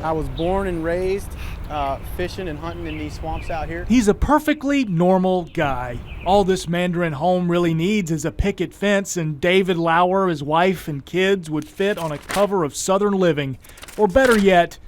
I was born and raised fishing and hunting in these swamps out here. He's a perfectly normal guy. All this Mandarin home really needs is a picket fence, and David Lauer, his wife and kids would fit on a cover of Southern Living. Or better yet,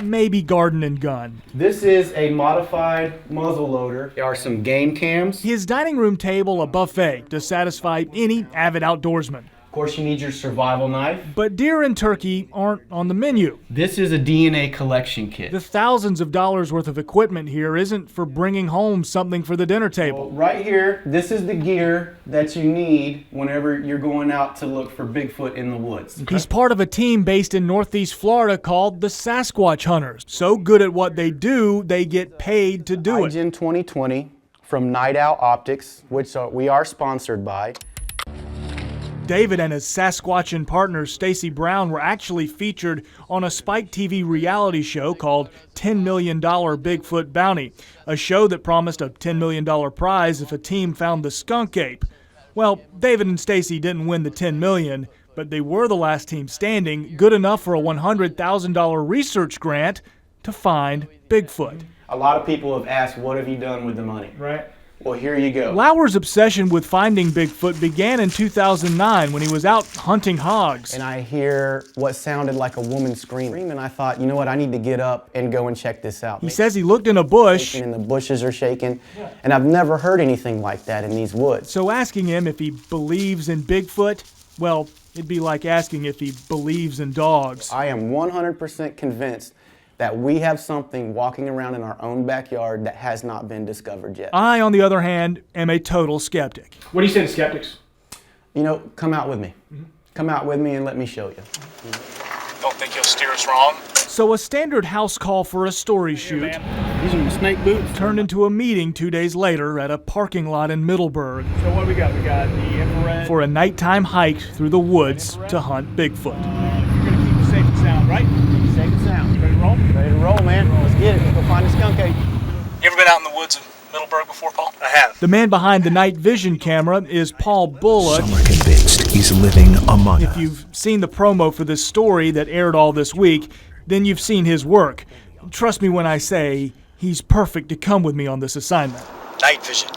maybe Garden and Gun. This is a modified muzzle loader. There are some game cams. His dining room table a buffet to satisfy any avid outdoorsman. Of course, you need your survival knife. But deer and turkey aren't on the menu. This is a DNA collection kit. The thousands of dollars worth of equipment here isn't for bringing home something for the dinner table. Well, right here, this is the gear that you need whenever you're going out to look for Bigfoot in the woods. He's part of a team based in Northeast Florida called the Sasquatch Hunters. So good at what they do, they get paid to do it. IGN 2020 from Night Owl Optics, which we are sponsored by. David and his Sasquatchan partner Stacy Brown were actually featured on a Spike TV reality show called $10 Million Bigfoot Bounty, a show that promised a $10 million prize if a team found the skunk ape. Well, David and Stacy didn't win the $10 million, but they were the last team standing, good enough for a $100,000 research grant to find Bigfoot. A lot of people have asked, what have you done with the money? Right. Well, here you go. Lauer's obsession with finding Bigfoot began in 2009 when he was out hunting hogs. And I hear what sounded like a woman screaming, and I thought, you know what, I need to get up and go and check this out. He says he looked in a bush. And the bushes are shaking, and I've never heard anything like that in these woods. So asking him if he believes in Bigfoot, well, it'd be like asking if he believes in dogs. I am 100% convinced that we have something walking around in our own backyard that has not been discovered yet. I, on the other hand, am a total skeptic. What do you say to skeptics? You know, come out with me. Come out with me and let me show you. Don't think you'll steer us wrong? So a standard house call for a story shoot These are my snake boots. turned into a meeting 2 days later at a parking lot in Middleburg. So what do we got? We got the infrared. For a nighttime hike through the woods to hunt Bigfoot. You're going to keep it safe and sound, right? Safe and sound. Ready to roll? Ready to roll, man. Let's get it. Let's go find a skunk ape. You ever been out in the woods of Middleburg before, Paul? I have. The man behind the night vision camera is Paul Bullock. Some are convinced he's living among If us. you've seen the promo for this story that aired all this week, then you've seen his work. Trust me when I say he's perfect to come with me on this assignment. Night vision.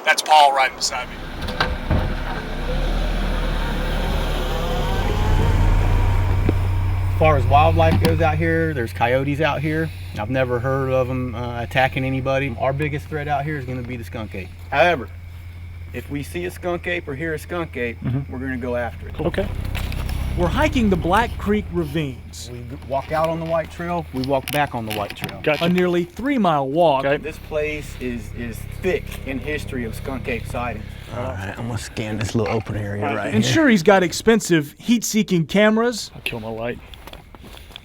That's Paul riding beside me. As far as wildlife goes out here, there's coyotes out here. I've never heard of them attacking anybody. Our biggest threat out here is going to be the skunk ape. However, if we see a skunk ape or hear a skunk ape, we're going to go after it. Okay. We're hiking the Black Creek Ravines, We walk out on the white trail, we walk back on the white trail. a nearly 3-mile walk. This place is thick in history of skunk ape sightings. All right, I'm going to scan this little open area right And here. sure, he's got expensive heat-seeking cameras, I'll kill my light.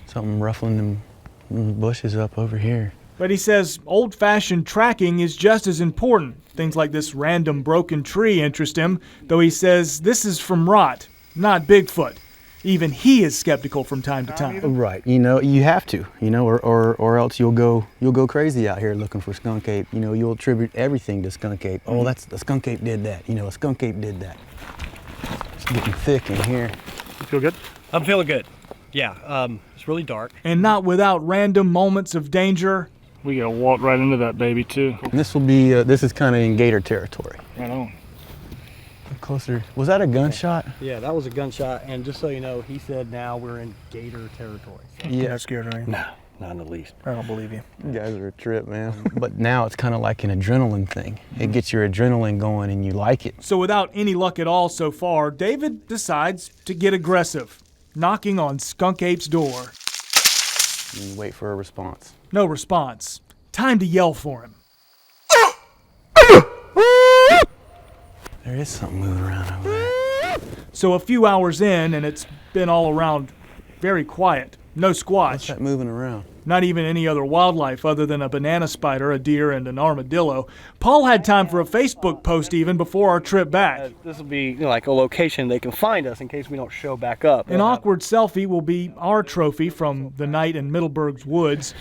Something ruffling them bushes up over here. but he says old-fashioned tracking is just as important. Things like this random broken tree interest him, though he says this is from rot, not Bigfoot. Even he is skeptical from time to time. Right, you know, you have to, you know, or else you'll go crazy out here looking for skunk ape. You know, you'll attribute everything to skunk ape. Oh, that's the skunk ape did that. You know, a skunk ape did that. It's getting thick in here. You feel good? I'm feeling good. Yeah, it's really dark. And not without random moments of danger. We gotta walk right into that baby too. And this will be, this is kind of in gator territory. Right on. Closer. Was that a gunshot? Yeah, that was a gunshot, and just so you know, he said now we're in gator territory. Yeah. Not scared, are you? No, not in the least. I don't believe you. You guys are a trip, man. But now it's kind of like an adrenaline thing. It gets your adrenaline going and you like it. So without any luck at all so far, David decides to get aggressive, knocking on Skunk Ape's door. And you wait for a response. No response. Time to yell for him. There is something moving around over there. So a few hours in, and it's been all around very quiet. No What's squatch. that moving around? Not even any other wildlife other than a banana spider, a deer, and an armadillo. Paul had time for a Facebook post even before our trip back. This will be like a location they can find us in case we don't show back up. An awkward selfie will be our trophy from the night in Middleburg's woods.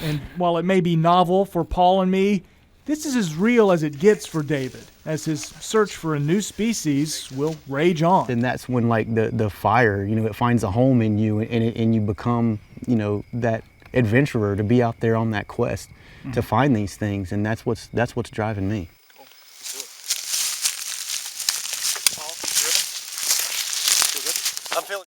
And while it may be novel for Paul and me, this is as real as it gets for David. as his search for a new species will rage on. And that's when like the fire, it finds a home in you, and you become, that adventurer to be out there on that quest to find these things, and that's what's driving me. Cool. Let's do it. Paul, you driven? Feel good? I'm feeling.